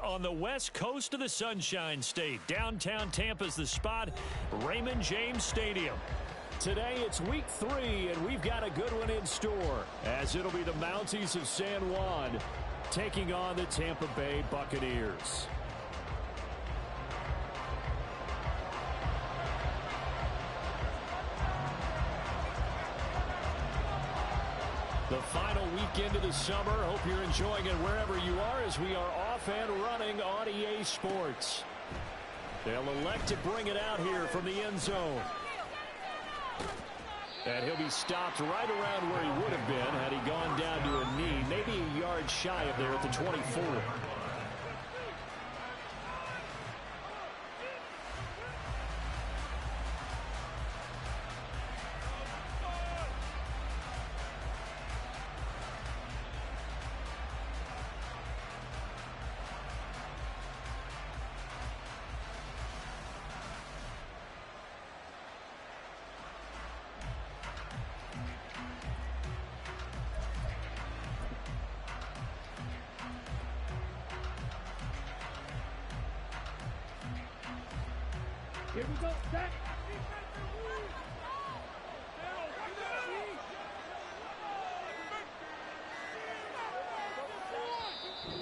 On the west coast of the Sunshine State. Downtown Tampa's the spot, Raymond James Stadium. Today it's week 3, and we've got a good one in store, as it'll be the Mounties of San Juan taking on the Tampa Bay Buccaneers. The final weekend of the summer. Hope you're enjoying it wherever you are as we are off and running on EA Sports. They'll elect to bring it out here from the end zone. And he'll be stopped right around where he would have been had he gone down to a knee, maybe a yard shy of there at the 24. Here we go. Back.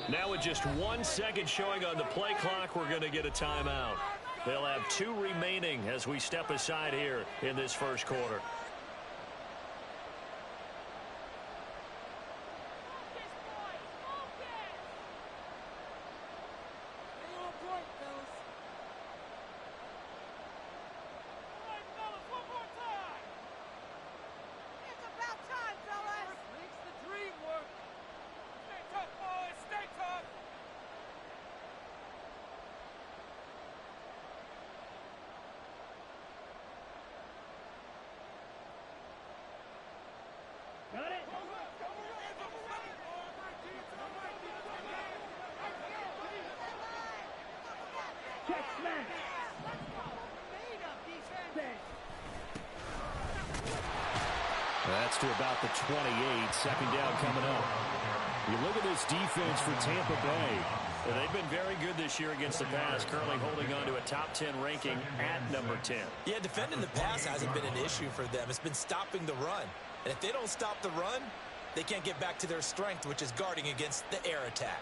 Now with just 1 second showing on the play clock, we're going to get a timeout. They'll have 2 remaining as we step aside here in this first quarter. Got it. Check smash. That's to about the 28. Second down coming up. You look at this defense for Tampa Bay. They've been very good this year against the pass, currently holding on to a top 10 ranking at number 10. Yeah, defending the pass hasn't been an issue for them. It's been stopping the run. And if they don't stop the run, they can't get back to their strength, which is guarding against the air attack.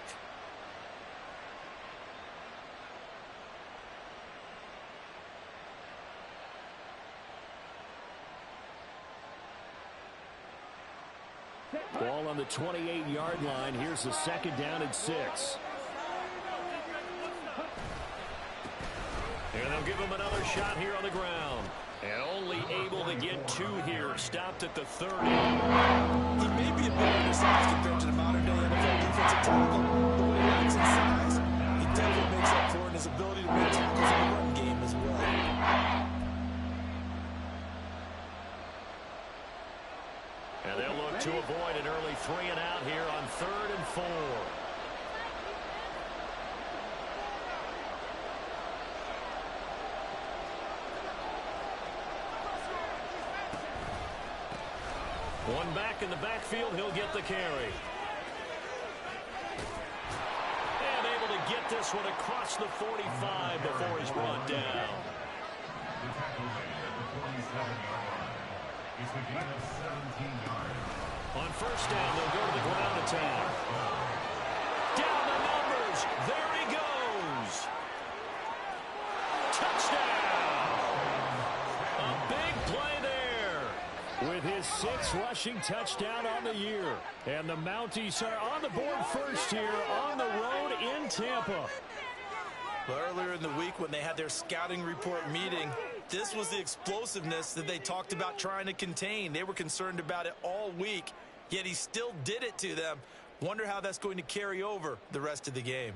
Ball on the 28-yard line. Here's the second down and 6. And they'll give him another shot here on the ground. And only able to get 2 here. Stopped at the 30. He may be a bit undersized compared to the modern-day NFL defensive tackle, but when he lacks in size, he definitely makes up for it in his ability to make tackles in the run game as well. And they'll look to avoid an early 3 and out here on 3rd and 4. One back in the backfield, he'll get the carry. And able to get this one across the 45 before he's brought down. On first down, they'll go to the ground attack. Down the numbers. There he goes. Touchdown. A big play there with his 6th rushing touchdown on the year. And the Mounties are on the board first here on the road in Tampa. Well, earlier in the week when they had their scouting report meeting, this was the explosiveness that they talked about trying to contain. They were concerned about it all week, yet he still did it to them. Wonder how that's going to carry over the rest of the game.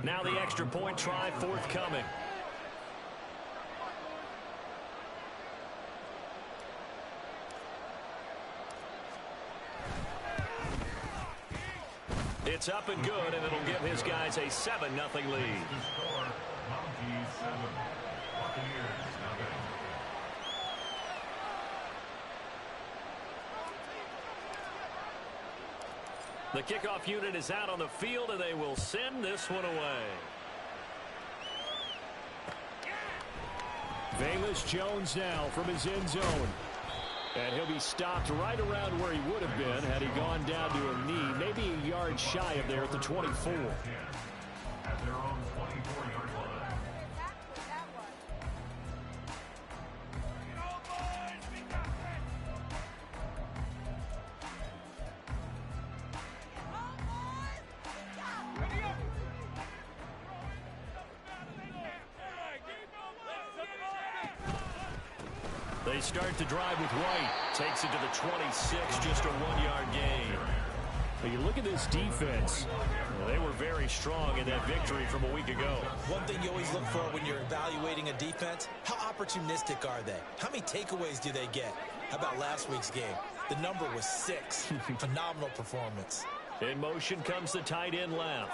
Now the extra point try forthcoming. It's up and good, and it'll give his guys a 7-0 lead. The kickoff unit is out on the field, and they will send this one away. Velus Jones now from his end zone. And he'll be stopped right around where he would have been had he gone down to a knee, maybe a yard shy of there at the 24. At their own 24-yard line. They start to drive with White. Takes it to the 26, just a 1-yard gain. But you look at this defense. Well, they were very strong in that victory from a week ago. One thing you always look for when you're evaluating a defense, how opportunistic are they? How many takeaways do they get? How about last week's game? The number was 6. Phenomenal performance. In motion comes the tight end left.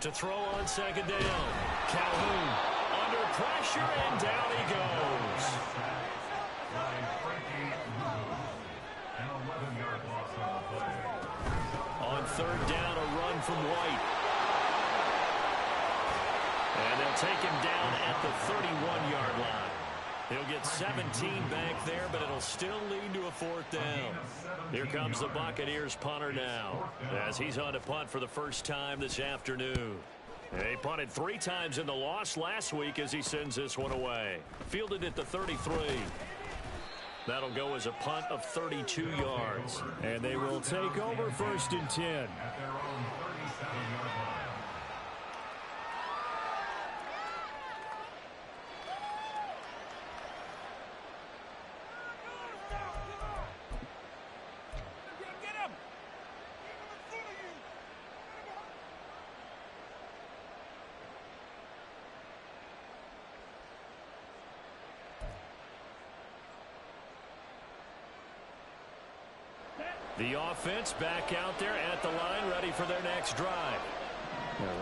To throw on second down. Calhoun under pressure, and down he goes. On third down, a run from White. And they'll take him down at the 31-yard line. He'll get 17 back there, but it'll still lead to a 4th down. Here comes the Buccaneers punter now, as he's on to punt for the first time this afternoon. He punted 3 times in the loss last week as he sends this one away. Fielded at the 33. That'll go as a punt of 32 yards. And they will take over 1st and 10. The offense back out there at the line, ready for their next drive.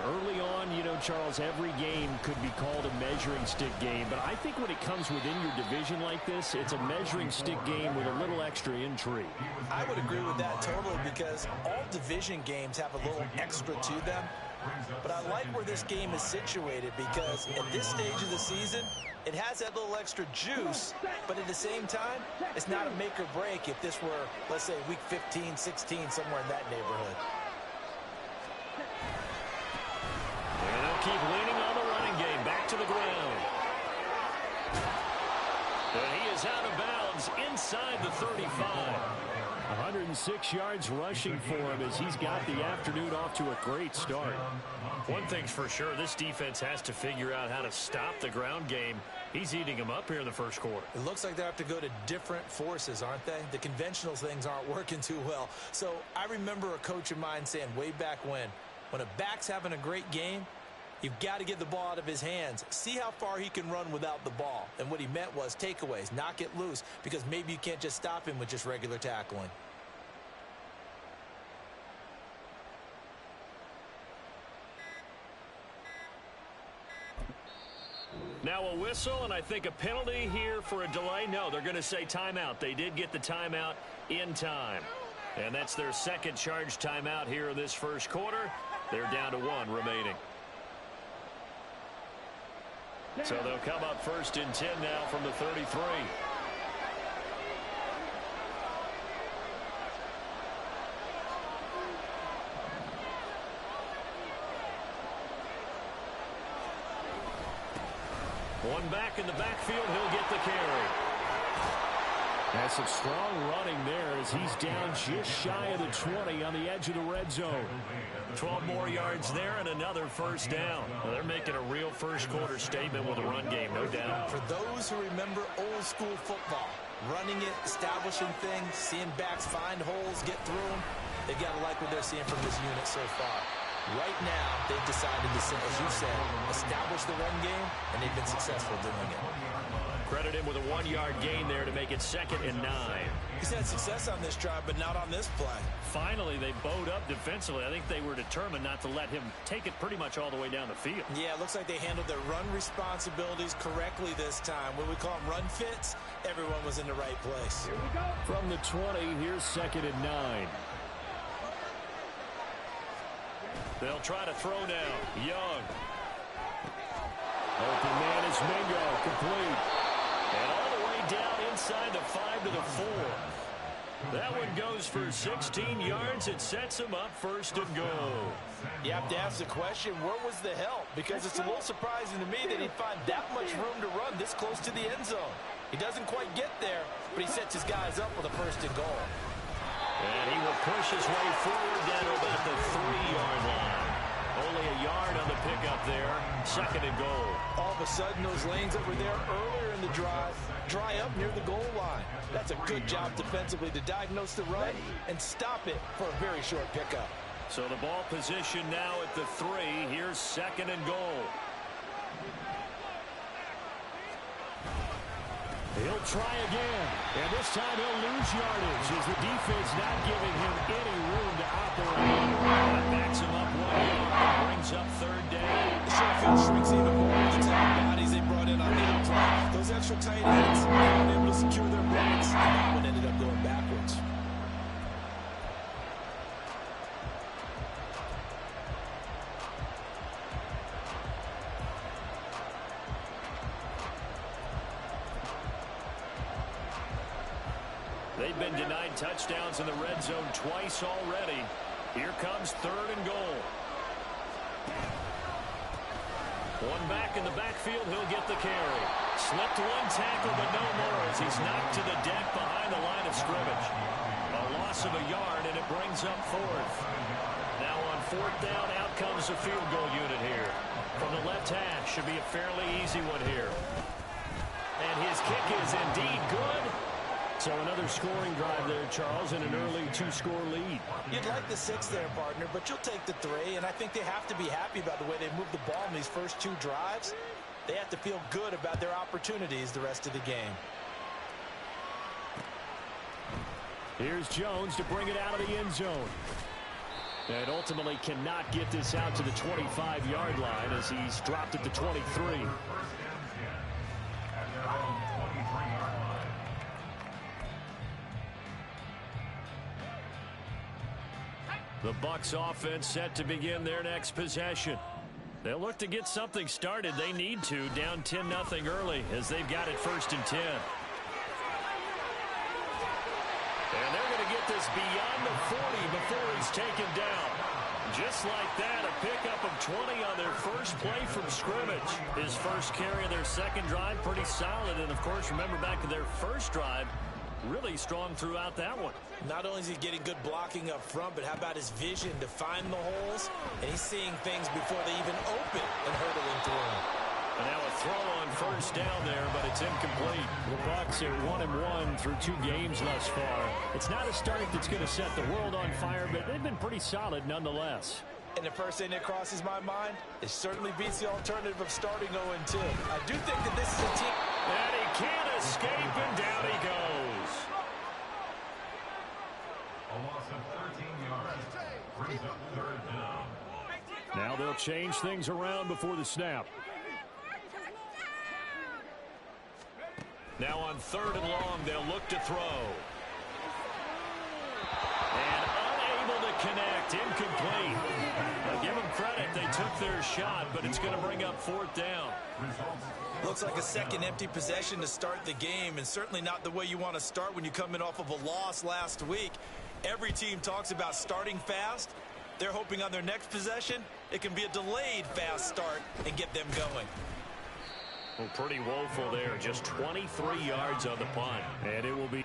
Early on, you know, Charles, every game could be called a measuring stick game. But I think when it comes within your division like this, it's a measuring stick game with a little extra intrigue. I would agree with that totally, because all division games have a little extra to them. But I like where this game is situated, because at this stage of the season, it has that little extra juice, but at the same time, it's not a make or break if this were, let's say, week 15, 16, somewhere in that neighborhood. And they'll keep leaning on the running game. Back to the ground. And he is out of bounds inside the 35. 106 yards rushing for him as he's got the afternoon off to a great start. One thing's for sure, this defense has to figure out how to stop the ground game. He's eating them up here in the first quarter. It looks like they have to go to different forces, aren't they? The conventional things aren't working too well. So I remember a coach of mine saying way back when a back's having a great game, you've got to get the ball out of his hands. See how far he can run without the ball. And what he meant was takeaways, knock it loose, because maybe you can't just stop him with just regular tackling. Now a whistle, and I think a penalty here for a delay. No, they're going to say timeout. They did get the timeout in time. And that's their second charge timeout here in this first quarter. They're down to 1 remaining. So they'll come up 1st and 10 now from the 33. One back in the backfield, he'll get the carry. That's some strong running there as he's down just shy of the 20 on the edge of the red zone. 12 more yards there and another first down. Well, they're making a real first quarter statement with a run game, no doubt. For those who remember old school football, running it, establishing things, seeing backs find holes, get through them, they got to like what they're seeing from this unit so far. Right now, they've decided to, as you said, establish the run game, and they've been successful doing it. Credit him with a 1-yard gain there to make it 2nd and 9. He's had success on this drive, but not on this play. Finally, they bowed up defensively. I think they were determined not to let him take it pretty much all the way down the field. Yeah, it looks like they handled their run responsibilities correctly this time. When we call them run fits, everyone was in the right place. Here we go. From the 20, here's 2nd and 9. They'll try to throw now. Young. Open man is Mingo. Complete. And all the way down inside the 5 to the 4. That one goes for 16 yards. It sets him up 1st and goal. You have to ask the question, where was the help? Because it's a little surprising to me that he'd find that much room to run this close to the end zone. He doesn't quite get there, but he sets his guys up with a 1st and goal. And he will push his way forward down to about the 3-yard line. Only a yard on the pickup there. 2nd and goal. All of a sudden, those lanes that were there earlier in the drive dry up near the goal line. That's a good job defensively to diagnose the run and stop it for a very short pickup. So the ball position now at the 3. Here's 2nd and goal. He'll try again, and this time he'll lose yardage as the defense not giving him any room to operate. That backs him up 1 yard, brings up 3rd down. The short field shrinks even more with the tight bodies they brought in on that play. Those extra tight ends weren't able to secure their blocks, and that one ended up going backwards. They've been denied touchdowns in the red zone twice already. Here comes 3rd and goal. One back in the backfield, he'll get the carry. Slipped one tackle, but no more as he's knocked to the deck behind the line of scrimmage. A loss of a yard, and it brings up 4th. Now on 4th down, out comes the field goal unit here. From the left hash, should be a fairly easy one here. And his kick is indeed good. So another scoring drive there, Charles, and an early 2-score lead. You'd like the 6 there, partner, but you'll take the 3, and I think they have to be happy about the way they moved the ball in these first 2 drives. They have to feel good about their opportunities the rest of the game. Here's Jones to bring it out of the end zone. And ultimately cannot get this out to the 25-yard line as he's dropped at the 23. The Bucs offense set to begin their next possession. They'll look to get something started. They need to, down 10-0 early as they've got it 1st and 10. And they're going to get this beyond the 40 before he's taken down. Just like that, a pickup of 20 on their first play from scrimmage. His first carry of their 2nd drive, pretty solid. And, of course, remember back to their first drive, really strong throughout that one. Not only is he getting good blocking up front, but how about his vision to find the holes? And he's seeing things before they even open and hurdling through them. And now a throw on 1st down there, but it's incomplete. The Bucs are 1-1 through 2 games thus far. It's not a start that's going to set the world on fire, but they've been pretty solid nonetheless. And the first thing that crosses my mind, it certainly beats the alternative of starting 0-2. I do think that this is a team. And he can't escape, and down he goes. A loss of 13 yards. Brings up 3rd down. Now they'll change things around before the snap. Now on 3rd and long, they'll look to throw. And unable to connect, incomplete. Now give them credit, they took their shot, but it's going to bring up 4th down. Looks like a second empty possession to start the game, and certainly not the way you want to start when you come in off of a loss last week. Every team talks about starting fast. They're hoping on their next possession, it can be a delayed fast start and get them going. Well, pretty woeful there. Just 23 yards on the punt. And it will be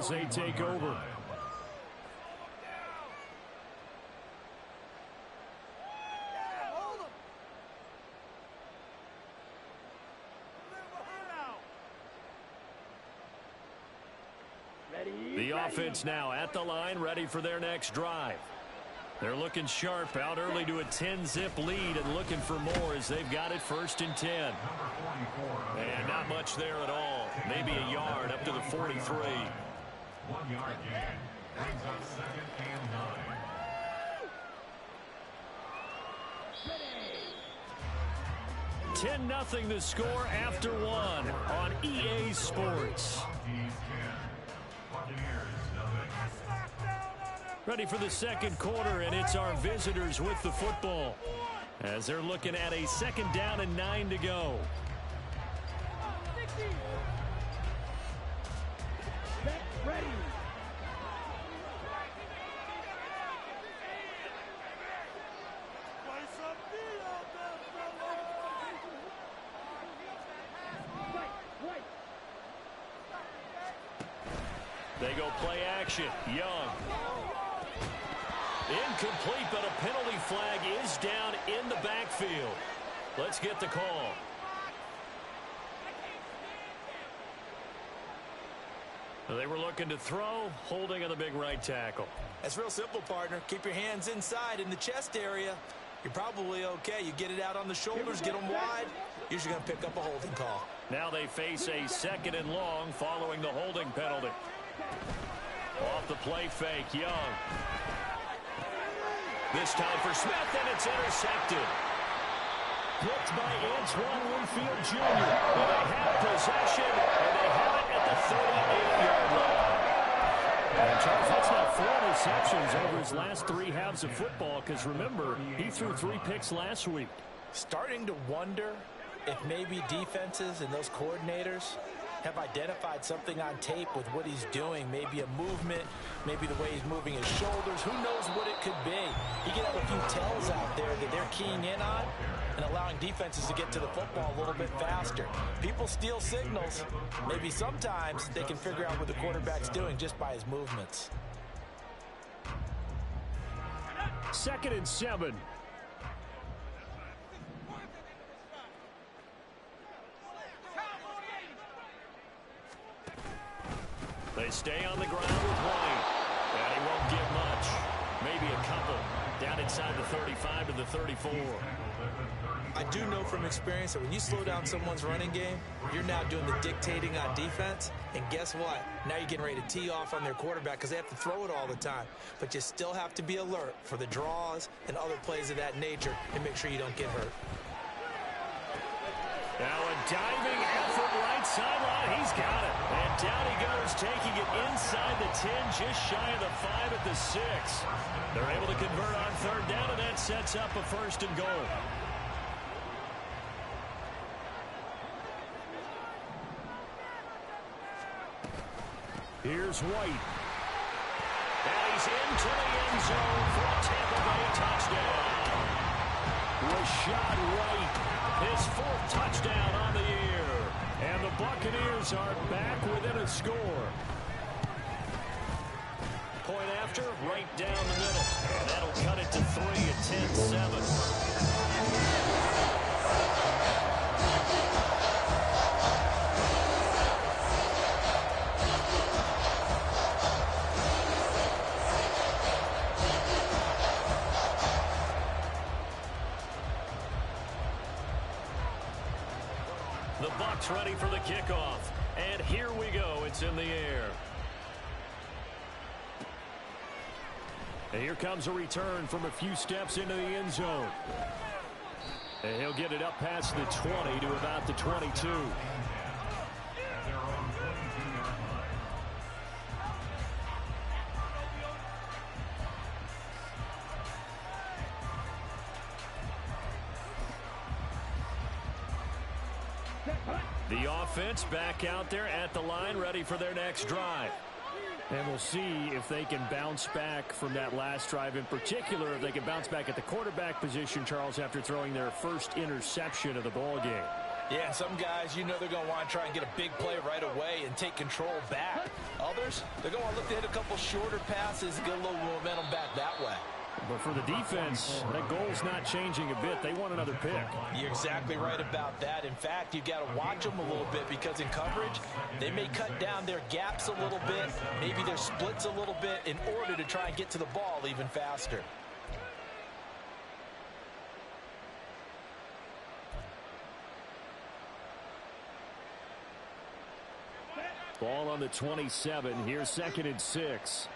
as they take over. The offense now at the line, ready for their next drive. They're looking sharp, out early to a 10-zip lead and looking for more as they've got it 1st and 10. And not much there at all. Maybe a yard up to the 43. 1 yard gain. Brings up 2nd and 9. 10-0 the score after 1 on EA Sports. Ready for the 2nd quarter, and it's our visitors with the football as they're looking at a 2nd down and 9 to go. Ready. They go play action. Young. Incomplete, but a penalty flag is down in the backfield. Let's get the call. They were looking to throw, holding on the big right tackle. That's real simple, partner. Keep your hands inside in the chest area. You're probably okay. You get it out on the shoulders, get them wide. Usually going to pick up a holding call. Now they face a 2nd and long following the holding penalty. Off the play fake, Young. This time for Smith, and it's intercepted. Picked by Antoine Winfield Jr. And they have possession, and they have it at the 38-yard line. And Charles, that's not 4 interceptions over his last 3 halves of football, because remember, he threw 3 picks last week. Starting to wonder if maybe defenses and those coordinators have identified something on tape with what he's doing. Maybe a movement, maybe the way he's moving his shoulders. Who knows what it could be? He could have a few tells out there that they're keying in on and allowing defenses to get to the football a little bit faster. People steal signals. Maybe sometimes they can figure out what the quarterback's doing just by his movements. 2nd and 7. They stay on the ground with White. And he won't get much. Maybe a couple. Down inside the 35 to the 34. I do know from experience that when you slow down someone's running game, you're now doing the dictating on defense. And guess what? Now you're getting ready to tee off on their quarterback because they have to throw it all the time. But you still have to be alert for the draws and other plays of that nature and make sure you don't get hurt. Now a diving effort right sideline. He's got it. And down he goes, taking it inside the 10, just shy of the 5 at the 6. They're able to convert on 3rd down, and that sets up a 1st and goal. Here's White. And he's into the end zone for a Tampa Bay touchdown. Rashad White, his 4th touchdown on the year. And the Buccaneers are back within a score. Point after, right down the middle. And that'll cut it to 3 at 10-7. The Bucs ready for the kickoff. And here we go. It's in the air. And here comes a return from a few steps into the end zone. And he'll get it up past the 20 to about the 22. The offense back out there at the line, ready for their next drive. And we'll see if they can bounce back from that last drive. In particular, if they can bounce back at the quarterback position, Charles, after throwing their first interception of the ball game. Yeah, and some guys, you know they're going to want to try and get a big play right away and take control back. Others, they're going to want to look to hit a couple shorter passes and get a little momentum back that way. But for the defense, that goal's not changing a bit. They want another pick. You're exactly right about that. In fact, you've got to watch them a little bit because in coverage, they may cut down their gaps a little bit, maybe their splits a little bit in order to try and get to the ball even faster. Ball on the 27. Here's 2nd and 6.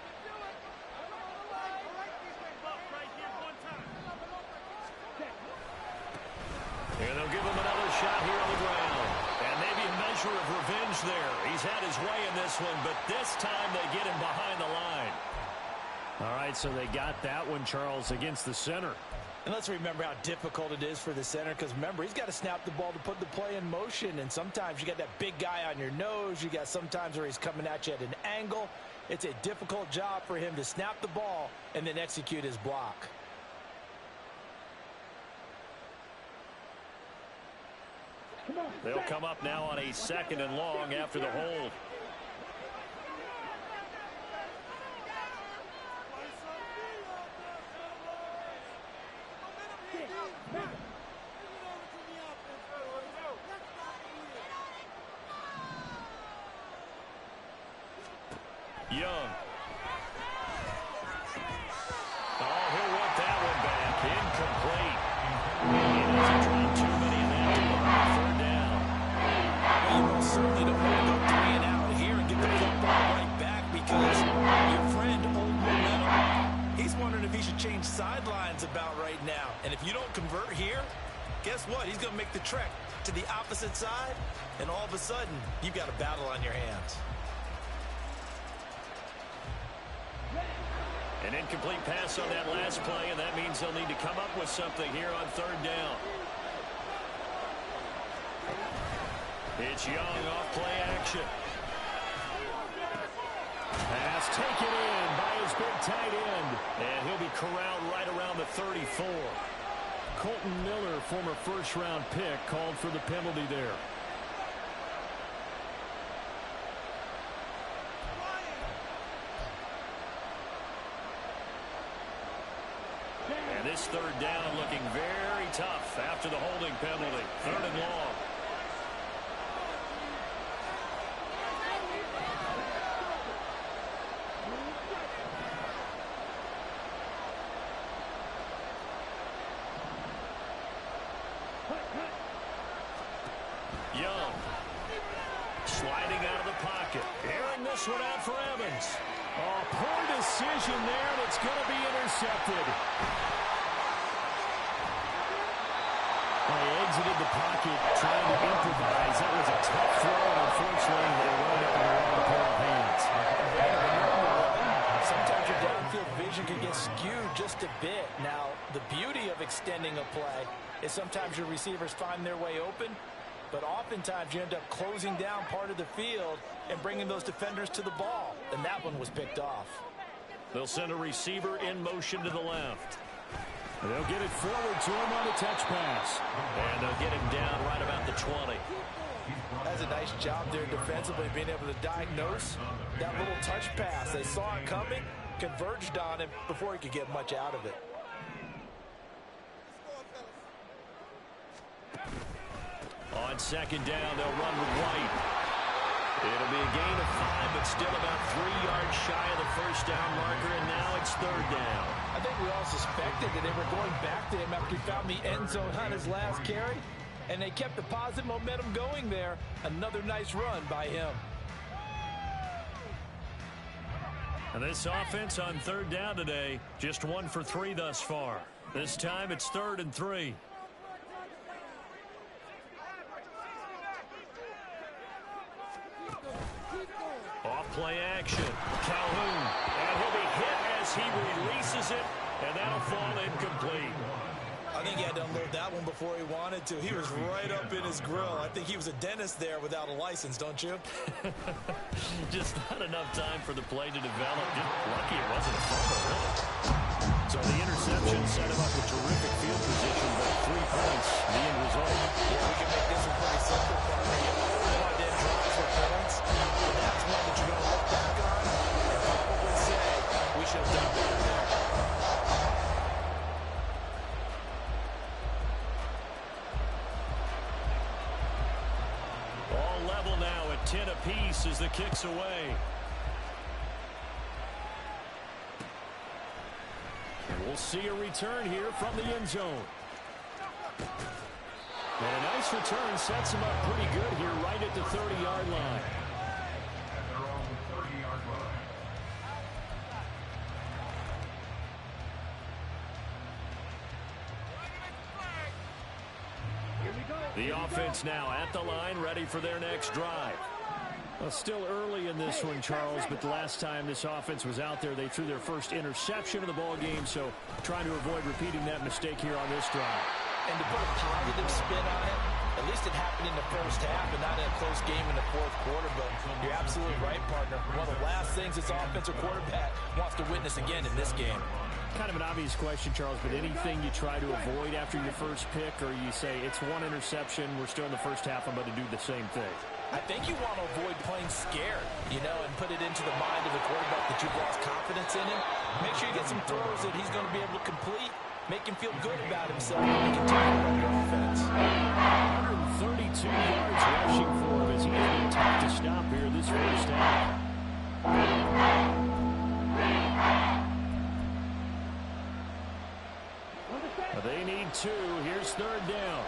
And they'll give him another shot here on the ground. And maybe a measure of revenge there. He's had his way in this one, but this time they get him behind the line. All right, so they got that one, Charles, against the center. And let's remember how difficult it is for the center because, remember, he's got to snap the ball to put the play in motion. And sometimes you got that big guy on your nose. You got sometimes where he's coming at you at an angle. It's a difficult job for him to snap the ball and then execute his block. They'll come up now on a 2nd and long after the hold. Young. Oh, he'll want that one back. Incomplete. He doesn't drop too many in that one. 3rd down. Well, you most certainly don't want to go 3 and out here and get the football right back because your friend, Old Momentum, he's wondering if he should change sidelines about right now. And if you don't convert here, guess what? He's going to make the trek to the opposite side, and all of a sudden, you've got a battle on your hands. An incomplete pass on that last play, and that means they'll need to come up with something here on 3rd down. It's Young off play action. Pass taken in by his big tight end, and he'll be corralled right around the 34. Colton Miller, former first-round pick, called for the penalty there. And this 3rd down looking very tough after the holding penalty. 3rd and long. Young. Sliding out of the pocket. Airing this one out for Evans. Oh, poor decision there, and it's going to be intercepted. Well, he exited the pocket trying to improvise. That was a tough throw, and unfortunately, they wound up in the wrong pair of hands. Sometimes your downfield vision can get skewed just a bit. Now, the beauty of extending a play is sometimes your receivers find their way open, but oftentimes you end up closing down part of the field and bringing those defenders to the ball, and that one was picked off. They'll send a receiver in motion to the left. They'll get it forward to him on a touch pass. And they'll get him down right about the 20. That's a nice job there defensively, being able to diagnose that little touch pass. They saw it coming, converged on him before he could get much out of it. On 2nd down, they'll run with White. It'll be a gain of 5, but still about 3 yards shy of the first down marker, and now it's 3rd down. I think we all suspected that they were going back to him after he found the end zone on his last carry, and they kept the positive momentum going there. Another nice run by him. And this offense on 3rd down today, just 1 for 3 thus far. This time it's 3rd and 3. Off-play action. Calhoun. And he'll be hit as he releases it, and that'll fall incomplete. I think he had to unload that one before he wanted to. He was right up in his grill. I think he was a dentist there without a license, don't you? Just not enough time for the play to develop. Just lucky it wasn't a fumble, really. So the interception set him up with terrific field position, but 3 points, the end result. Yeah, we can make this one pretty simple, partner. You want to end drives for points, and that's one that you're going to look back on and probably say, we should have done better there. All level now at 10 apiece as the kick's away. And we'll see a return here from the end zone. And a nice return sets him up pretty good here right at the 30-yard line. At their own 30-yard line. The offense now at the line, ready for their next drive. Well, still early in this one, Charles, but the last time this offense was out there, they threw their first interception of the ball game, so trying to avoid repeating that mistake here on this drive. And to put a positive spin on it, at least it happened in the first half and not in a close game in the fourth quarter, but you're absolutely right, partner. One of the last things this offensive quarterback wants to witness again in this game. Kind of an obvious question, Charles, but anything you try to avoid after your first pick, or you say it's one interception, we're still in the first half, I'm going to do the same thing? I think you want to avoid playing scared, and put it into the mind of the quarterback that you've lost confidence in him. Make sure you get some throws that he's going to be able to complete, make him feel good about himself, and continue to run your offense. 132 yards rushing for him as he's been tough to stop here this first half. They need 2. Here's third down.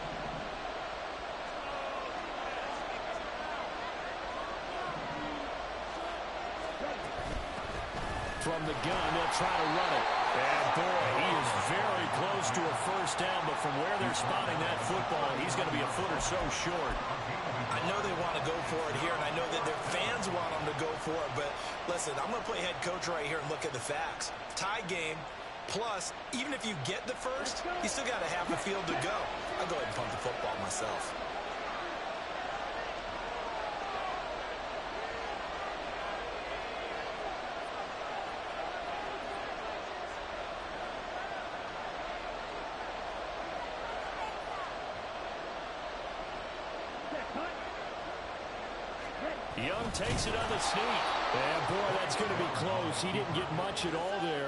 From the gun, they'll try to run it. And boy, he is very close to a first down, but from where they're spotting that football, he's going to be a foot or so short. I know they want to go for it here, and I know that their fans want them to go for it, but listen, I'm going to play head coach right here and look at the facts. Tie game, plus, even if you get the first, you still got a half a field to go. I'll go ahead and punt the football myself. Young takes it on the sneak. And boy, that's going to be close. He didn't get much at all there.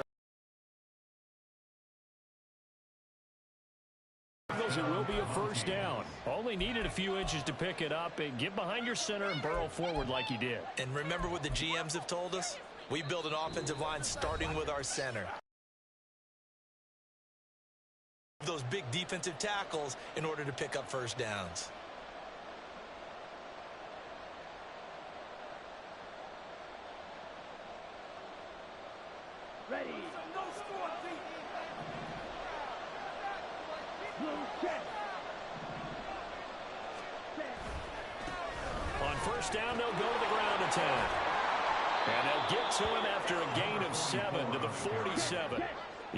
It will be a first down. Only needed a few inches to pick it up and get behind your center and burrow forward like he did. And remember what the GMs have told us? We build an offensive line starting with our center. Those big defensive tackles in order to pick up first downs. Ready. On first down, they'll go to the ground attack. And they'll get to him after a gain of 7 to the 47.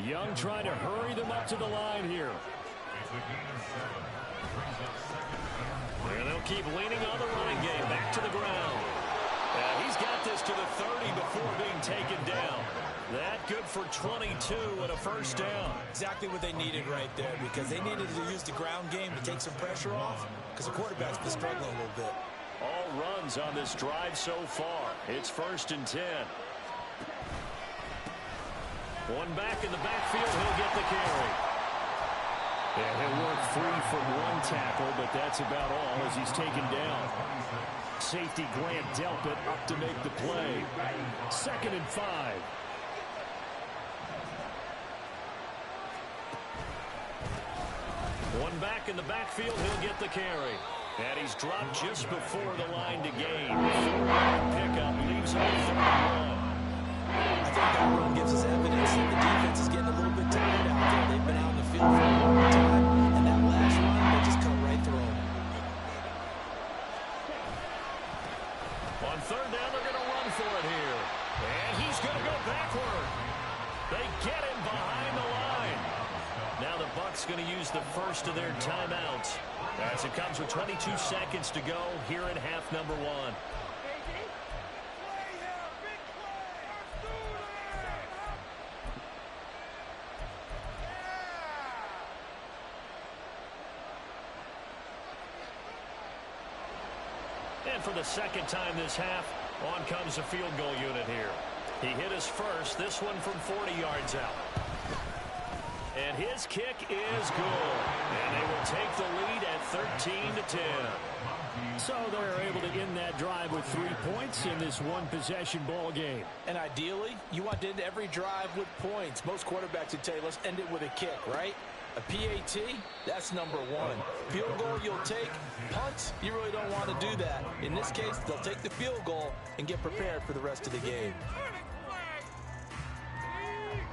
Young trying to hurry them up to the line here. It's a gain of 7. Brings up second down. And they'll keep leaning on the running game back to the ground. He's got this to the 30 before being taken down. That good for 22 and a first down. Exactly what they needed right there, because they needed to use the ground game to take some pressure off, because the quarterback's been struggling a little bit. All runs on this drive so far. It's 1st and 10. One back in the backfield, he'll get the carry. And he'll work free from one tackle, but that's about all as he's taken down. Safety Grant Delpit up to make the play. 2nd and 5. One back in the backfield, he'll get the carry. And he's dropped just before the line to gain. 4-yard pickup leaves him at 31. I think that run gives us evidence that the defense is getting a little bit tired out there. They've been out in the field for a long time, and that last run, they just cut right through them. On 3rd down, they're going to run for it here. And he's going to go backward. They get him behind the line. Now the Bucs going to use the first of their timeouts as it comes with 22 seconds to go here in half number 1. for the second time this half. On comes the field goal unit here. He hit his first, this one from 40 yards out. And his kick is good. And they will take the lead at 13-10. So they're able to end that drive with 3 points in this one-possession ball game. And ideally, you want to end every drive with points. Most quarterbacks would tell you, let's end it with a kick, right? A PAT, that's number one. Field goal you'll take. Punts, you really don't want to do that. In this case, they'll take the field goal and get prepared for the rest of the game.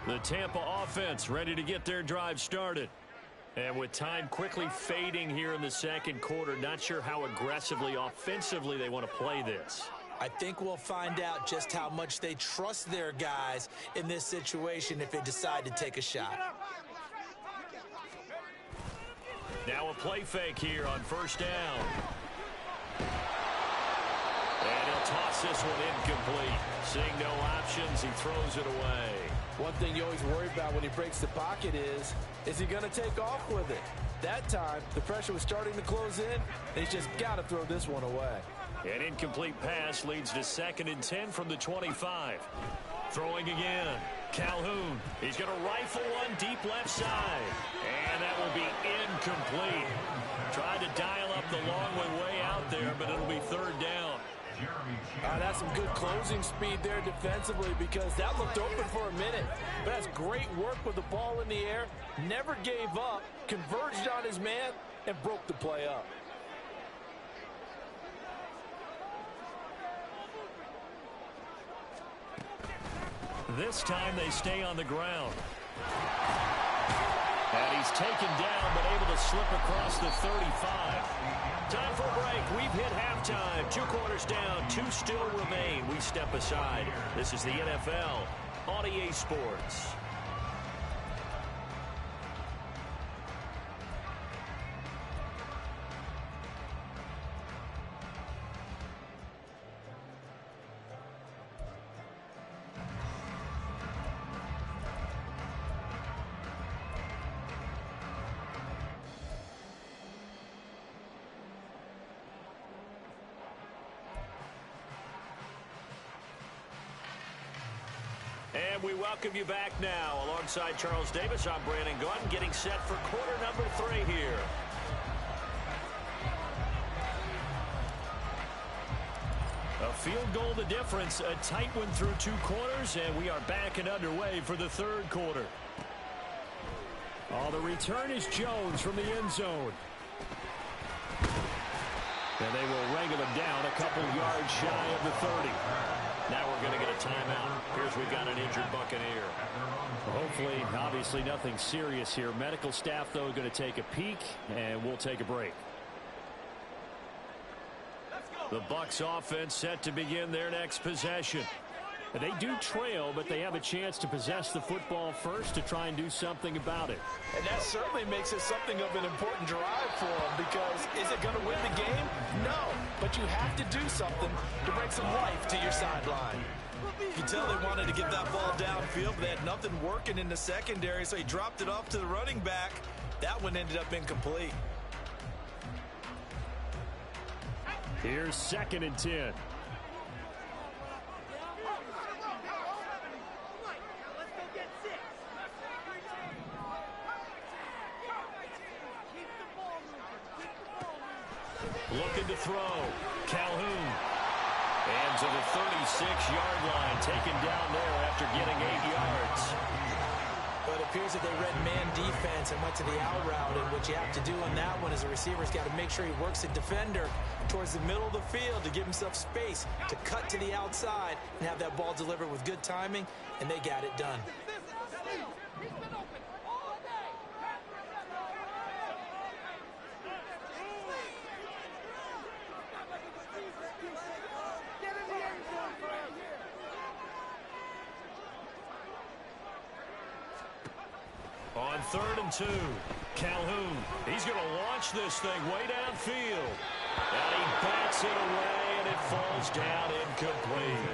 The Tampa offense ready to get their drive started. And with time quickly fading here in the second quarter, not sure how aggressively, offensively they want to play this. I think we'll find out just how much they trust their guys in this situation if they decide to take a shot. Now a play fake here on first down. And he'll toss this one incomplete. Seeing no options, he throws it away. One thing you always worry about when he breaks the pocket is he going to take off with it? That time, the pressure was starting to close in, and he's just got to throw this one away. An incomplete pass leads to 2nd and 10 from the 25. Throwing again. Calhoun. He's going to rifle one deep left side. And that will be incomplete. Tried to dial up the long way out there, but it'll be 3rd down. That's some good closing speed there defensively because that looked open for a minute. But that's great work with the ball in the air. Never gave up, converged on his man, and broke the play up. This time they stay on the ground. And he's taken down, but able to slip across the 35. Time for a break. We've hit halftime. 2 quarters down, 2 still remain. We step aside. This is the NFL on EA Sports. And we welcome you back now. Alongside Charles Davis, I'm Brandon Gunn, getting set for quarter number 3 here. A field goal the difference, a tight one through 2 quarters, and we are back and underway for the 3rd quarter. The return is Jones from the end zone. And they will wrangle him down a couple yards shy of the 30. Now we're going to get a timeout. Here's we've got an injured Buccaneer. Hopefully, obviously nothing serious here. Medical staff, though, going to take a peek, and we'll take a break. The Bucs offense set to begin their next possession. They do trail, but they have a chance to possess the football first to try and do something about it. And that certainly makes it something of an important drive for them because is it going to win the game? No, but you have to do something to bring some life to your sideline. You can tell they wanted to get that ball downfield, but they had nothing working in the secondary, so he dropped it off to the running back. That one ended up incomplete. Here's 2nd and 10. Looking to throw. Calhoun. And to the 36-yard line. Taken down there after getting 8 yards. But it appears that they read man defense and went to the out route. And what you have to do on that one is the receiver's got to make sure he works the defender towards the middle of the field to give himself space to cut to the outside and have that ball delivered with good timing. And they got it done. On 3rd and 2, Calhoun. He's going to launch this thing way downfield. And he backs it away, and it falls down incomplete.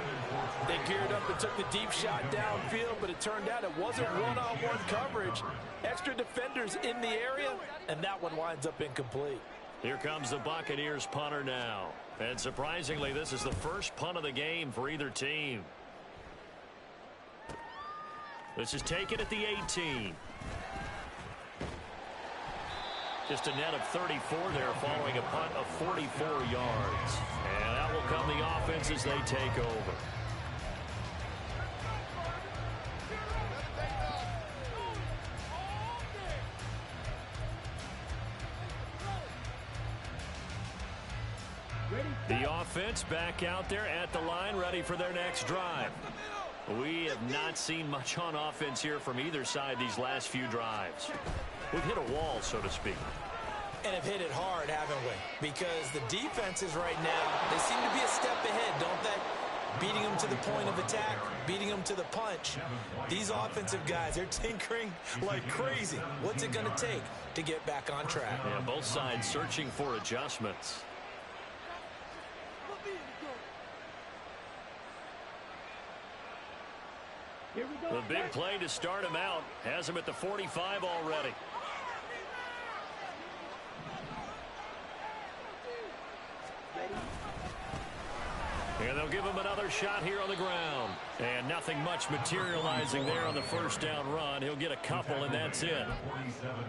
They geared up and took the deep shot downfield, but it turned out it wasn't one-on-one coverage. Extra defenders in the area, and that one winds up incomplete. Here comes the Buccaneers punter now. And surprisingly, this is the first punt of the game for either team. This is taken at the 18. Just a net of 34 there following a punt of 44 yards. And that will come the offense as they take over. The offense back out there at the line, ready for their next drive. We have not seen much on offense here from either side these last few drives. We've hit a wall, so to speak. And have hit it hard, haven't we? Because the defenses right now, they seem to be a step ahead, don't they? Beating them to the point of attack, beating them to the punch. These offensive guys, they're tinkering like crazy. What's it going to take to get back on track? Yeah, both sides searching for adjustments. The big play to start him out has him at the 45 already. And they'll give him another shot here on the ground. And nothing much materializing there on the first down run. He'll get a couple, and that's it.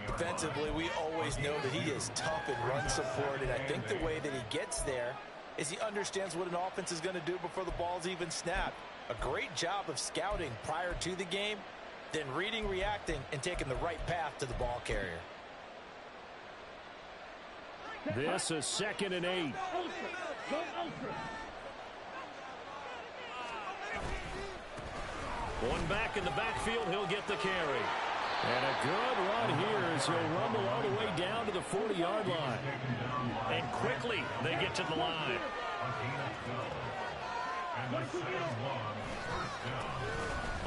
Defensively, we always know that he is tough in run support, and I think the way that he gets there is he understands what an offense is going to do before the ball's even snapped. A great job of scouting prior to the game, then reading, reacting, and taking the right path to the ball carrier. This is 2nd and 8. One back in the backfield, he'll get the carry. And a good run here as he'll rumble all the way down to the 40-yard line. And quickly, they get to the line.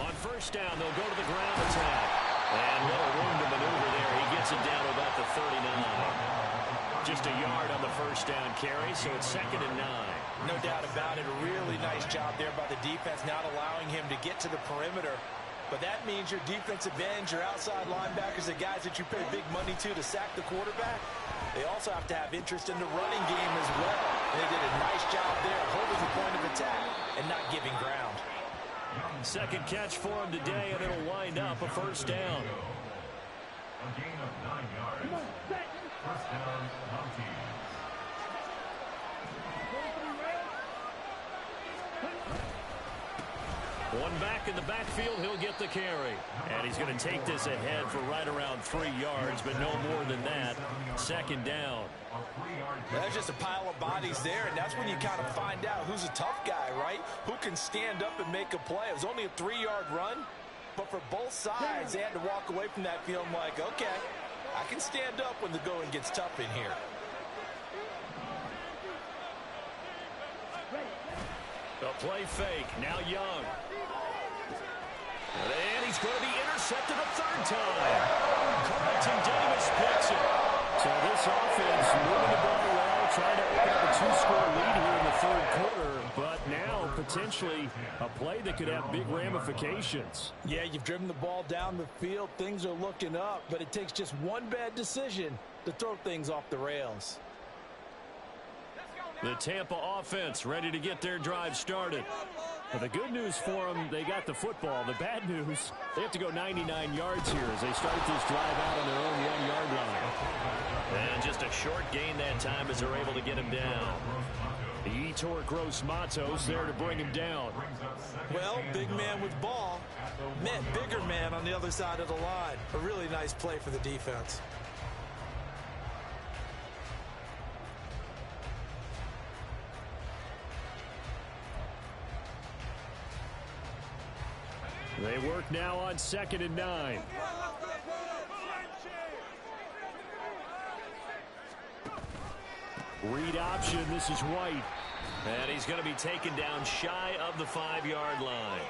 On first down, they'll go to the ground attack. And little room to maneuver there. He gets it down to about the 39. Just a yard on the first down carry, so it's 2nd and 9. No doubt about it. A really nice job there by the defense, not allowing him to get to the perimeter. But that means your defensive ends, your outside linebackers, the guys that you pay big money to sack the quarterback, they also have to have interest in the running game as well. And they did a nice job there, holding the point of attack and not giving ground. Second catch for him today, and it'll wind up a first down. A gain of 9 yards. First down, Monty. One back in the backfield, he'll get the carry. And he's going to take this ahead for right around 3 yards, but no more than that. 2nd down. That's just a pile of bodies there, and that's when you kind of find out who's a tough guy, right? Who can stand up and make a play. It was only a 3-yard run, but for both sides, they had to walk away from that feeling like, okay, I can stand up when the going gets tough in here. A play fake, now Young. And he's going to be intercepted a 3rd time. Carlton Davis picks it. So this offense moving the ball well, trying to open up a 2-score lead here in the 3rd quarter. But now potentially a play that could have big ramifications. Yeah, you've driven the ball down the field. Things are looking up, but it takes just one bad decision to throw things off the rails. The Tampa offense ready to get their drive started. Well, the good news for them, they got the football. The bad news, they have to go 99 yards here as they start this drive out on their own 1-yard line. And just a short gain that time as they're able to get him down. The Yetur Gross Matos there to bring him down. Well, big man with ball met bigger man on the other side of the line. A really nice play for the defense. They work now on 2nd and 9. Read option, this is White. And he's going to be taken down shy of the 5-yard line.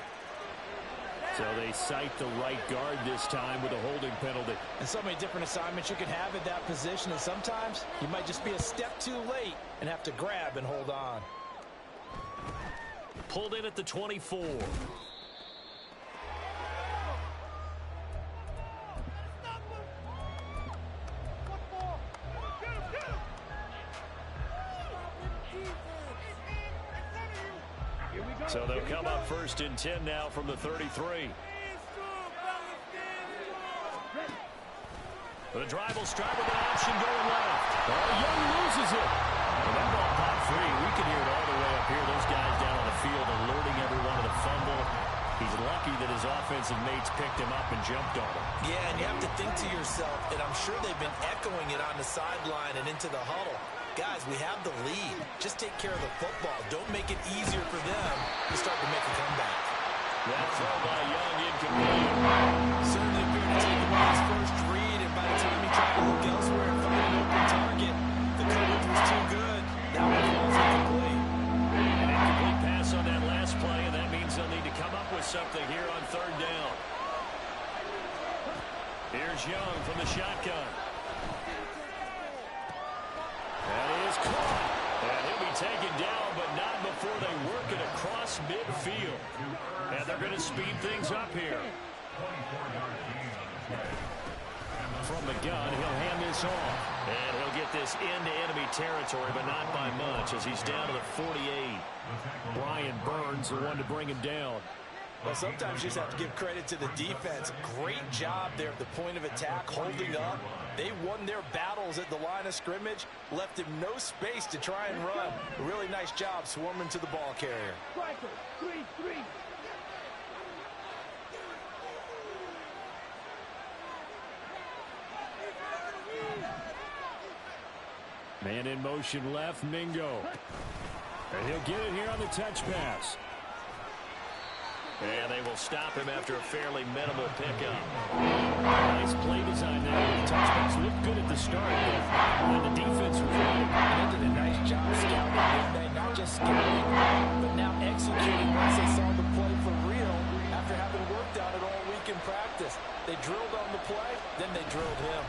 So they cite the right guard this time with a holding penalty. And so many different assignments you can have at that position, and sometimes you might just be a step too late and have to grab and hold on. Pulled in at the 24. So they'll come up 1st and 10 now from the 33. The drive will start with an option going left. Young loses it. And that ball popped free. We can hear it all the way up here. Those guys down on the field alerting everyone to the fumble. He's lucky that his offensive mates picked him up and jumped on him. Yeah, and you have to think to yourself, and I'm sure they've been echoing it on the sideline and into the huddle. Guys, we have the lead. Just take care of the football. Don't make it easier for them to start to make a comeback. That throw by Young incomplete. Certainly appeared to take away his first read, and by the time he tried to look elsewhere and find an open target, the coverage was too good. That one falls incomplete. An incomplete pass on that last play, and that means they'll need to come up with something here on 3rd down. Here's Young from the shotgun. That is caught. And he'll be taken down, but not before they work it across midfield. And they're going to speed things up here. From the gun, he'll hand this off. And he'll get this into enemy territory, but not by much, as he's down to the 48. Brian Burns, the one to bring him down. Well, sometimes you just have to give credit to the defense. Great job there at the point of attack, holding up. They won their battles at the line of scrimmage, left him no space to try and run. A really nice job swarming to the ball carrier. Man in motion left, Mingo. And he'll get it here on the touch pass. And they will stop him after a fairly minimal pickup. Nice play design there. The touchbacks looked good at the start, and the defense was ready. They did a nice job scouting, didn't they? Not just scouting, but now executing once they saw the play for real after having worked on it all week in practice. They drilled on the play, then they drilled him.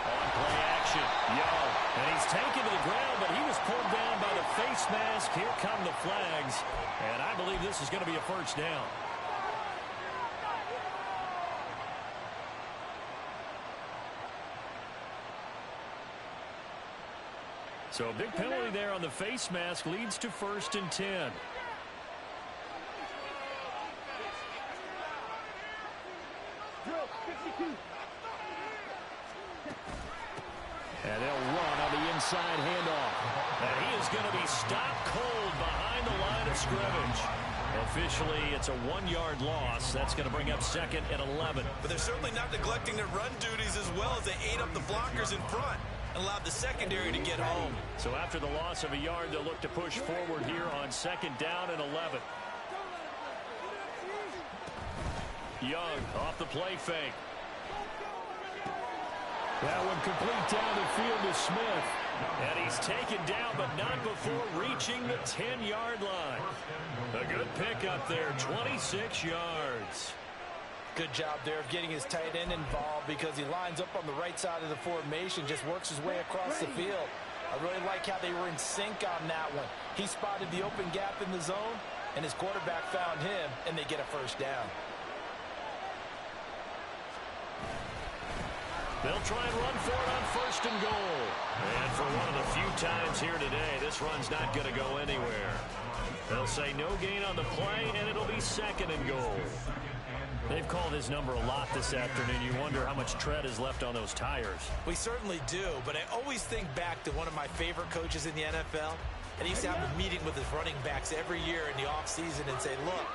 On play action, Young. And he's taken to the ground, but he was pulled down by the face mask. Here come the flags. And I believe this is going to be a 1st down. So a big penalty there on the face mask leads to 1st and 10. And they'll run on the inside handoff. And he is going to be stopped cold behind the line of scrimmage. Officially, it's a 1-yard loss. That's going to bring up 2nd and 11. But they're certainly not neglecting their run duties as well as they ate up the blockers in front and allowed the secondary to get home. So after the loss of a yard, they'll look to push forward here on 2nd down and 11. Young off the play fake. That one complete down the field to Smith. And he's taken down, but not before reaching the 10-yard line. A good pickup there, 26 yards. Good job there of getting his tight end involved because he lines up on the right side of the formation, just works his way across the field. I really like how they were in sync on that one. He spotted the open gap in the zone, and his quarterback found him, and they get a 1st down. They'll try and run for it on 1st and goal. And for one of the few times here today, this run's not going to go anywhere. They'll say no gain on the play, and it'll be 2nd and goal. They've called his number a lot this afternoon. You wonder how much tread is left on those tires. We certainly do, but I always think back to one of my favorite coaches in the NFL. And he used to have a meeting with his running backs every year in the offseason and say, look,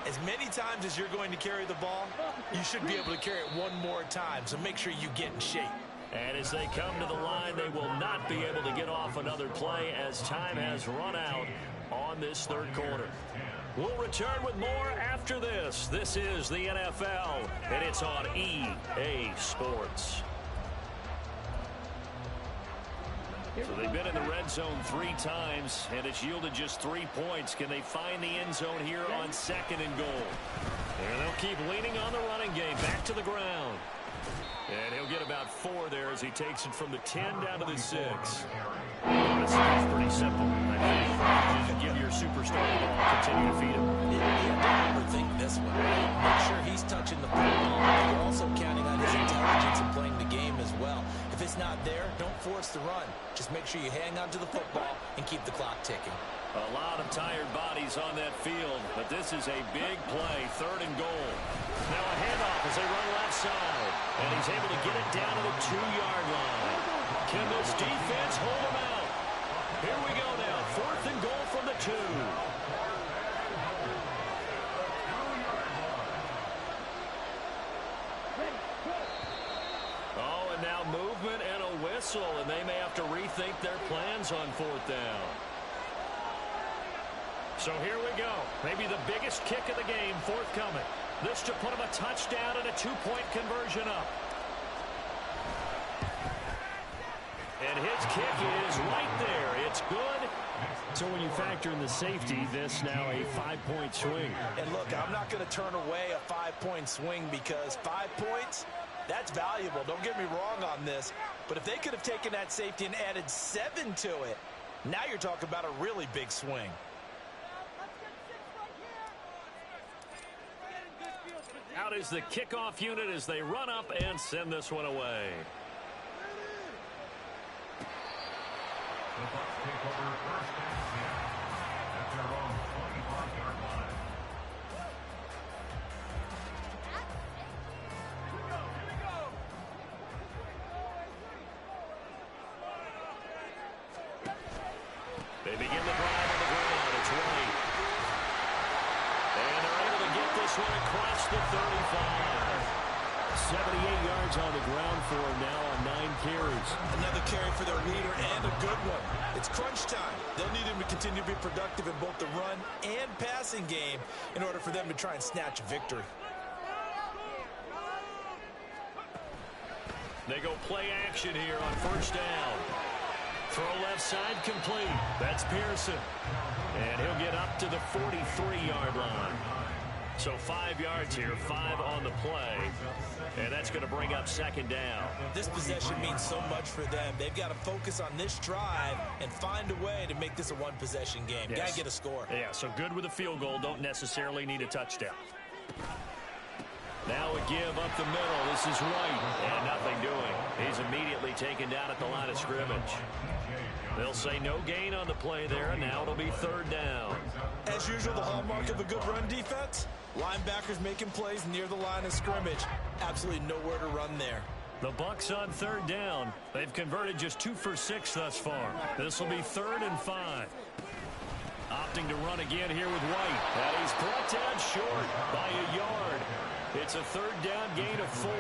as many times as you're going to carry the ball, you should be able to carry it one more time, so make sure you get in shape. And as they come to the line, they will not be able to get off another play as time has run out on this 3rd quarter. We'll return with more after this. This is the NFL, and it's on EA Sports. So they've been in the red zone 3 times, and it's yielded just 3 points. Can they find the end zone here on 2nd and goal? And they'll keep leaning on the running game. Back to the ground. And he'll get about 4 there as he takes it from the 10 down to the 6. This is pretty simple. I think you give your superstar the ball and continue to feed him. Don't overthink this one. Make sure he's touching the football. You're also counting on his intelligence in playing the game as well. If his it's not there, don't force the run. Just make sure you hang on to the football and keep the clock ticking. A lot of tired bodies on that field, but this is a big play, 3rd and goal. Now a handoff as they run left side, and he's able to get it down to the 2-yard line. Can this defense hold him out? Here we go now, 4th and goal from the 2. Oh, and now movement and a whistle, and they may have to rethink their plans on 4th down. So here we go. Maybe the biggest kick of the game forthcoming. This to put him a touchdown and a 2-point conversion up. And his kick is right there. It's good. So when you factor in the safety, this now a 5-point swing. And look, I'm not going to turn away a 5-point swing because 5 points, that's valuable. Don't get me wrong on this. But if they could have taken that safety and added 7 to it, now you're talking about a really big swing. Out is the kickoff unit as they run up and send this one away. The Bucs take over 1st and 10 at their own 25-yard line. They begin the drive on the ground. It's White. And they're able to get this one across the 35. 78 yards on the ground for him now on 9 carries. Another carry for their leader and a good one. It's crunch time. They'll need him to continue to be productive in both the run and passing game in order for them to try and snatch a victory. They go play action here on 1st down. Throw left side complete. That's Pearson. And he'll get up to the 43-yard line. So 5 yards here, 5 on the play. And that's going to bring up 2nd down. This possession means so much for them. They've got to focus on this drive and find a way to make this a one-possession game. Yes. Got to get a score. Yeah, so good with a field goal. Don't necessarily need a touchdown. Now a give up the middle. This is White. And nothing doing. He's immediately taken down at the line of scrimmage. They'll say no gain on the play there, and now it'll be 3rd down. As usual, the hallmark of a good run defense, linebackers making plays near the line of scrimmage. Absolutely nowhere to run there. The Bucs on 3rd down. They've converted just 2 for 6 thus far. This will be 3rd and 5. Opting to run again here with White. And he's brought down short by a yard. It's a 3rd down gain of 4.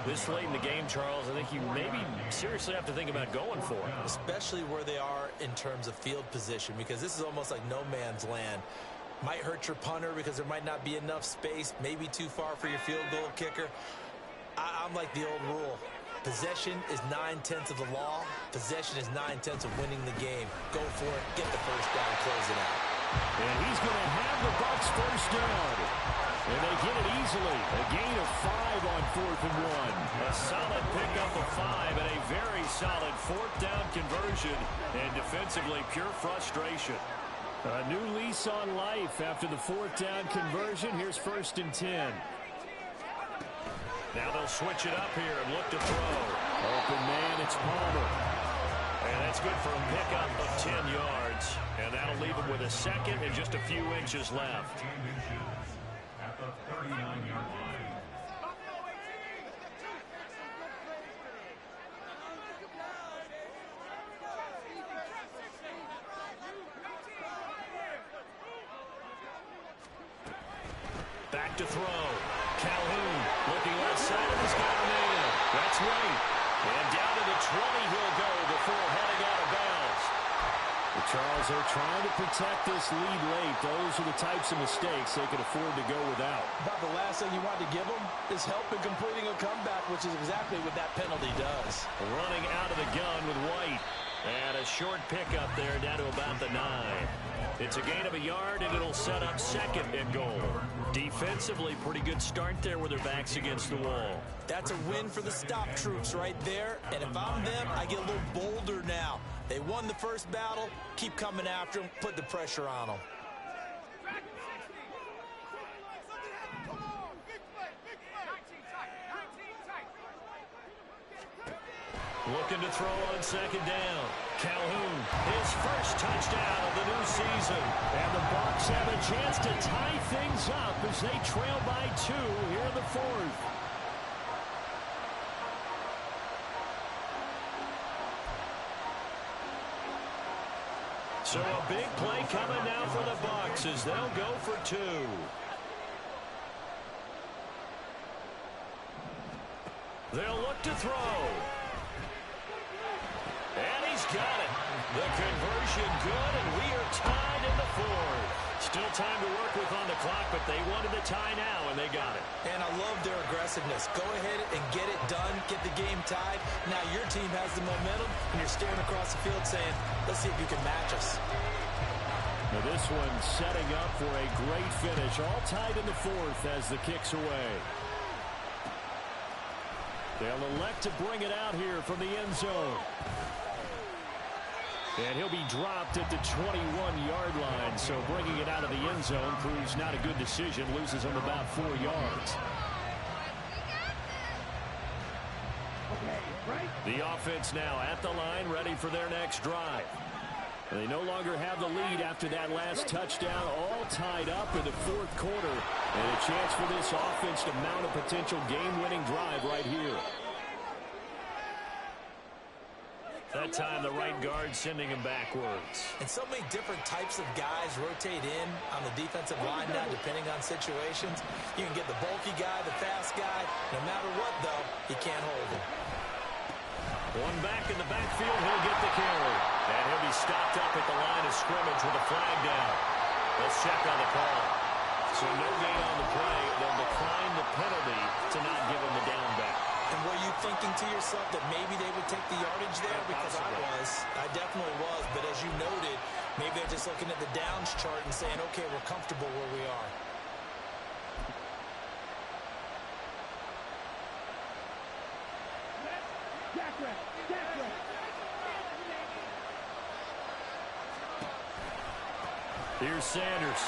This late in the game, Charles, I think you maybe seriously have to think about going for it. Especially where they are in terms of field position, because this is almost like no man's land. Might hurt your punter because there might not be enough space, maybe too far for your field goal kicker. I'm like the old rule. Possession is 9/10 of the law. Possession is 9/10 of winning the game. Go for it. Get the 1st down. Close it out. And he's going to have the Bucs 1st down. And they get it easily. A gain of 5 on 4th and 1. A solid pickup of 5 and a very solid 4th down conversion. And defensively, pure frustration. A new lease on life after the 4th down conversion. Here's 1st and 10. Now they'll switch it up here and look to throw. Open man, it's Palmer. And that's good for a pickup of 10 yards. And that'll leave him with a 2nd and just a few inches left. At the 39-yard line. Back to throw. Calhoun looking left side of his got a man. That's right. And down to the 20 he'll go before heading out of bounds. Well, Charles, they're trying to protect this lead late. Those are the types of mistakes they could afford to go without. About the last thing you want to give them is help in completing a comeback, which is exactly what that penalty does. Running out of the gun with White. And a short pickup there down to about the 9. It's a gain of a yard, and it'll set up 2nd and goal. Defensively, pretty good start there with their backs against the wall. That's a win for the stop troops right there. And if I'm them, I get a little bolder now. They won the first battle. Keep coming after them. Put the pressure on them. Looking to throw on second down. Calhoun, his first touchdown of the new season. And the Bucs have a chance to tie things up as they trail by 2 here in the 4th. So a big play coming now for the Bucs as they'll go for 2. They'll look to throw. And he's got it. The conversion good, and we are tied in the 4th. Still time to work with on the clock, but they wanted the tie now, and they got it. And I love their aggressiveness. Go ahead and get it done, get the game tied. Now your team has the momentum, and you're staring across the field saying, let's see if you can match us. Now this one setting up for a great finish. All tied in the 4th as the kick's away. They'll elect to bring it out here from the end zone. And he'll be dropped at the 21-yard line. So bringing it out of the end zone proves not a good decision. Loses him about 4 yards. The offense now at the line, ready for their next drive. They no longer have the lead after that last touchdown, all tied up in the 4th quarter. And a chance for this offense to mount a potential game-winning drive right here. That time, the right guard sending him backwards. And so many different types of guys rotate in on the defensive line now, depending on situations. You can get the bulky guy, the fast guy. No matter what, though, he can't hold him. One back in the backfield, he'll get the carry. And he'll be stopped up at the line of scrimmage with a flag down. Let's check on the call. So no gain on the play. They'll decline the penalty to not give him the down back. And were you thinking to yourself that maybe they would take the yardage there? Because I definitely was. But as you noted, maybe they're just looking at the downs chart and saying, okay, we're comfortable where we are. Here's Sanders.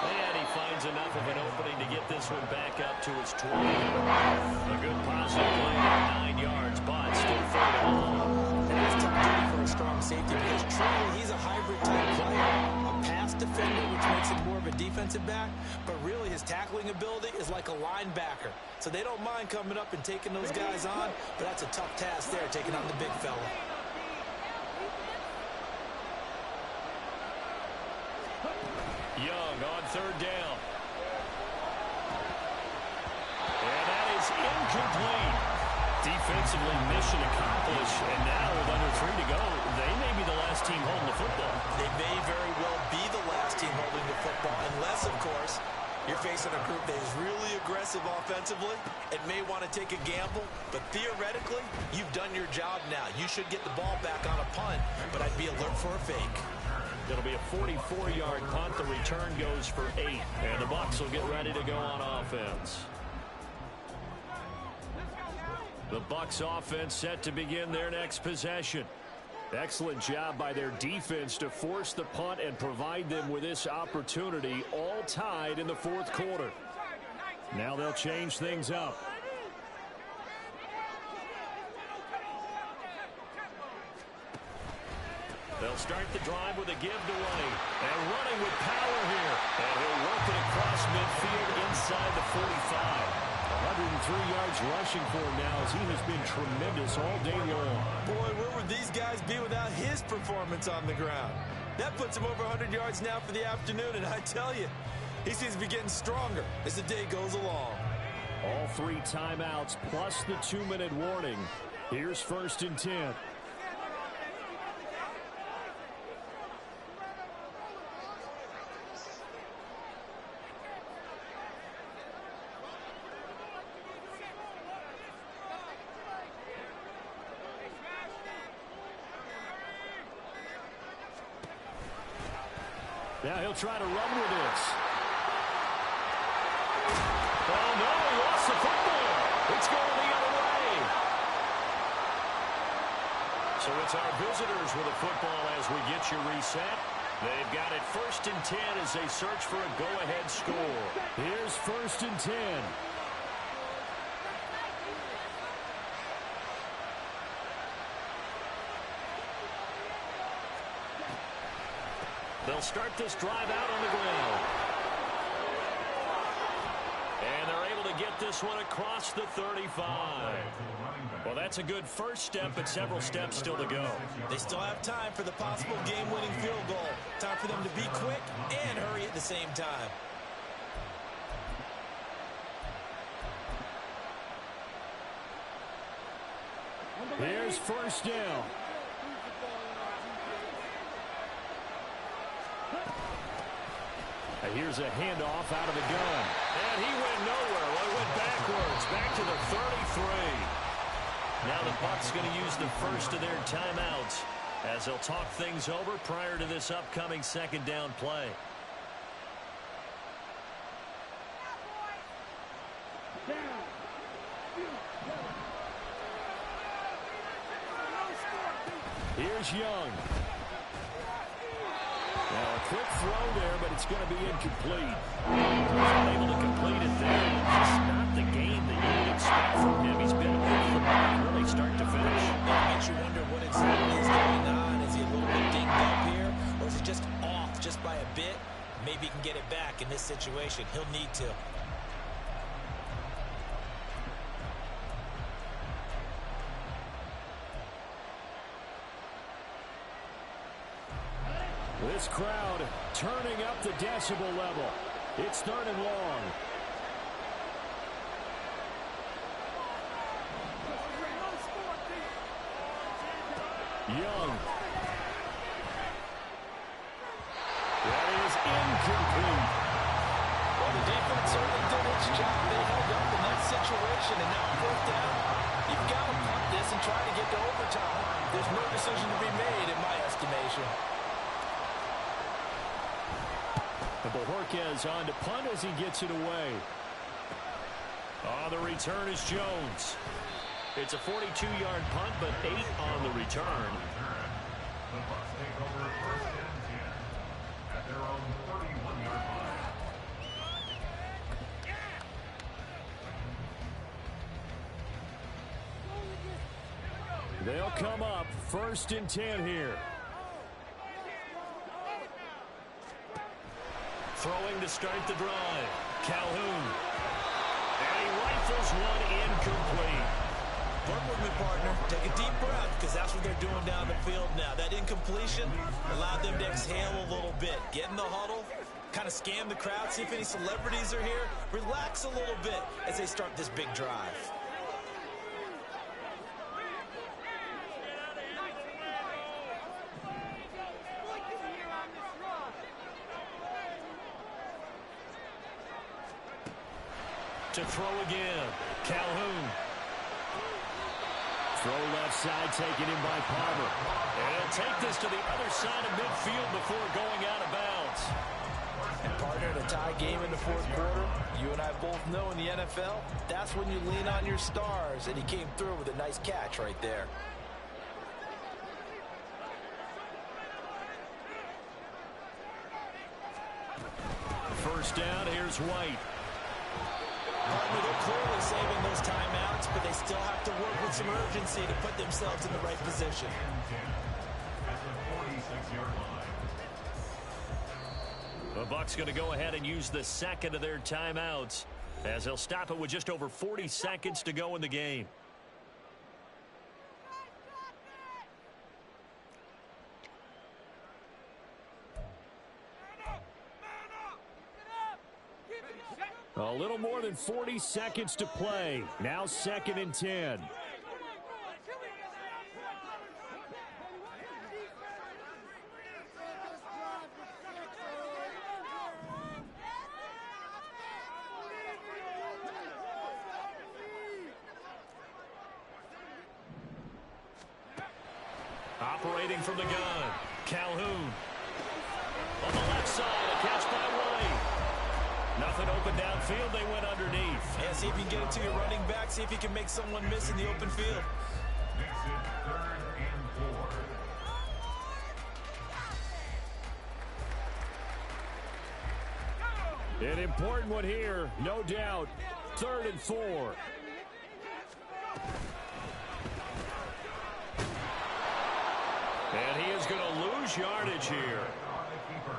And he finds enough of an opening to get this one back up to his 20. A good positive play at 9 yards, but still 3rd and long. And it's tough duty for a strong safety because truly he's a hybrid type player. A pass defender, which makes him more of a defensive back, but really his tackling ability is like a linebacker. So they don't mind coming up and taking those guys on, but that's a tough task there, taking on the big fella. Young on 3rd down. And that is incomplete. Defensively, mission accomplished. And now with under 3 to go, they may be the last team holding the football. They may very well be the last team holding the football, unless, of course, you're facing a group that is really aggressive offensively and may want to take a gamble. But theoretically, you've done your job now. You should get the ball back on a punt, but I'd be alert for a fake. It'll be a 44-yard punt. The return goes for 8. And the Bucs will get ready to go on offense. The Bucs offense set to begin their next possession. Excellent job by their defense to force the punt and provide them with this opportunity, all tied in the 4th quarter. Now they'll change things up. They'll start the drive with a give to White. And running with power here. And he'll work it across midfield inside the 45. 103 yards rushing for him now as he has been tremendous all day long. Boy, where would these guys be without his performance on the ground? That puts him over 100 yards now for the afternoon, and I tell you, he seems to be getting stronger as the day goes along. All 3 timeouts plus the 2-minute warning. Here's 1st and 10. Now he'll try to run with this. Oh, no, he lost the football. It's going the other way. So it's our visitors with a football as we get you reset. They've got it 1st and 10 as they search for a go-ahead score. Here's 1st and 10. They'll start this drive out on the ground. And they're able to get this one across the 35. Well, that's a good first step, but several steps still to go. They still have time for the possible game-winning field goal. Time for them to be quick and hurry at the same time. Here's first down. Here's a handoff out of the gun. And he went nowhere. Well, he went backwards, back to the 33. Now the Bucs going to use the first of their timeouts as they'll talk things over prior to this upcoming second down play. Here's Young. Now a quick throw there, but it's going to be incomplete. He's not able to complete it there. It's not the game that you would expect from him. He's been off the mark really start to finish. That makes you wonder what exactly is going on. Is he a little bit dinged up here, or is he just off just by a bit? Maybe he can get it back in this situation. He'll need to. This crowd turning up the decibel level. It's third and long. Young. That is incomplete. Well, the defense certainly did its job. They held up in that situation, and now fourth down. You've got to punt this and try to get to overtime. There's no decision to be made in my estimation. Bojorquez on to punt as he gets it away. On the return is Jones. It's a 42-yard punt, but 8 on the return. The Bucs take over first and 10 at their own 31-yard line. They'll come up first and 10 here. Throwing to start the drive. Calhoun. And he rifles one incomplete. Work with me, partner. Take a deep breath, because that's what they're doing down the field now. That incompletion allowed them to exhale a little bit. Get in the huddle, kind of scan the crowd, see if any celebrities are here. Relax a little bit as they start this big drive. To throw again. Calhoun. Throw left side taken in by Palmer. And he'll take this to the other side of midfield before going out of bounds. And partner, in a tie game in the fourth quarter, you and I both know in the NFL, that's when you lean on your stars. And he came through with a nice catch right there. First down, here's White. Partner, they're clearly saving those timeouts, but they still have to work with some urgency to put themselves in the right position. At the 46-yard line. The Bucs going to go ahead and use the second of their timeouts as they'll stop it with just over 40 seconds to go in the game. A little more than 40 seconds to play. Now second and 10. Operating from the gun. Calhoun. On the left side, a catch by White. Nothing open downfield. They went underneath. Yeah, see if you can get it to your running back. See if you can make someone miss in the open field. Makes it 3rd and 4. An important one here, no doubt. 3rd and 4. And he is going to lose yardage here. On the keeper.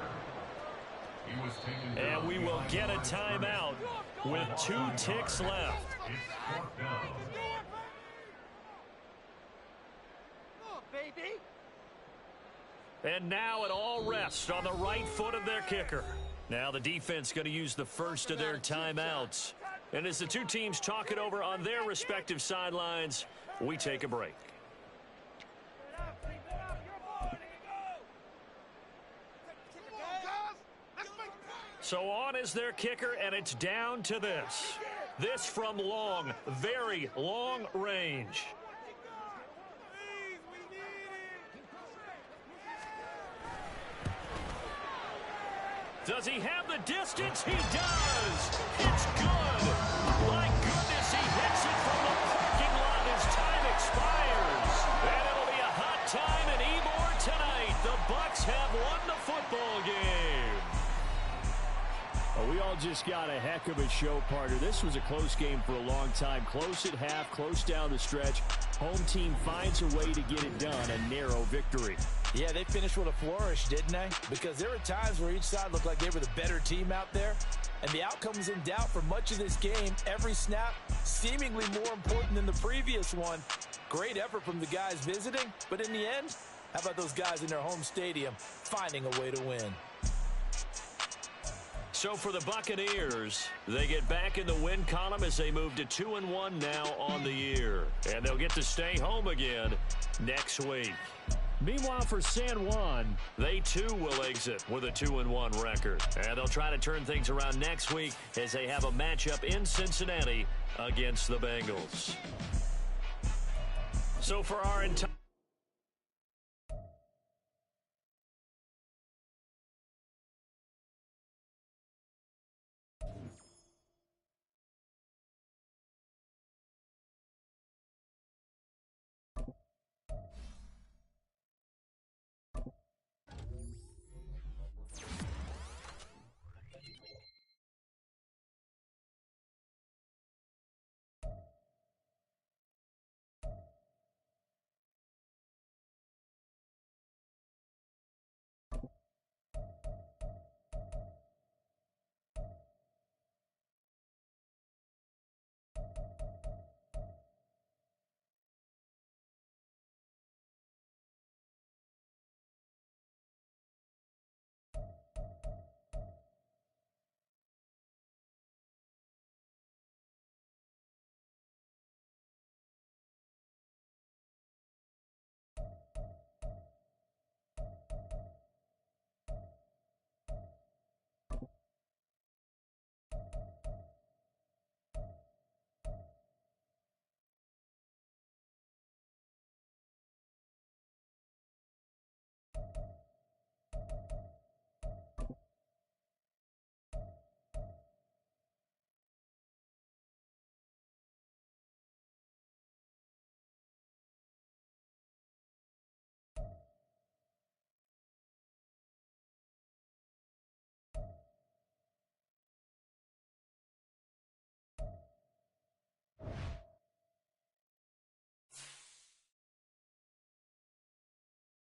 was taken And down we will behind get the a line of scrimmage. timeout with 2 ticks left. It's 4th down. And now it all rests on the right foot of their kicker. Now the defense going to use the first of their timeouts. And as the two teams talk it over on their respective sidelines, we take a break. So on is their kicker, and it's down to this. This from long, very long range. Does he have the distance? He does. It's good. My goodness, he hits it from the parking lot as time expires. And it'll be a hot time in Ybor tonight. The Bucs have won the football game. Well, we all just got a heck of a show, partner. This was a close game for a long time. Close at half, close down the stretch. Home team finds a way to get it done. A narrow victory. Yeah, they finished with a flourish, didn't they? Because there were times where each side looked like they were the better team out there. And the outcome was in doubt for much of this game. Every snap seemingly more important than the previous one. Great effort from the guys visiting. But in the end, how about those guys in their home stadium finding a way to win? So for the Buccaneers, they get back in the win column as they move to 2-1 now on the year. And they'll get to stay home again next week. Meanwhile, for San Juan, they too will exit with a 2-1 record. And they'll try to turn things around next week as they have a matchup in Cincinnati against the Bengals. So for our entire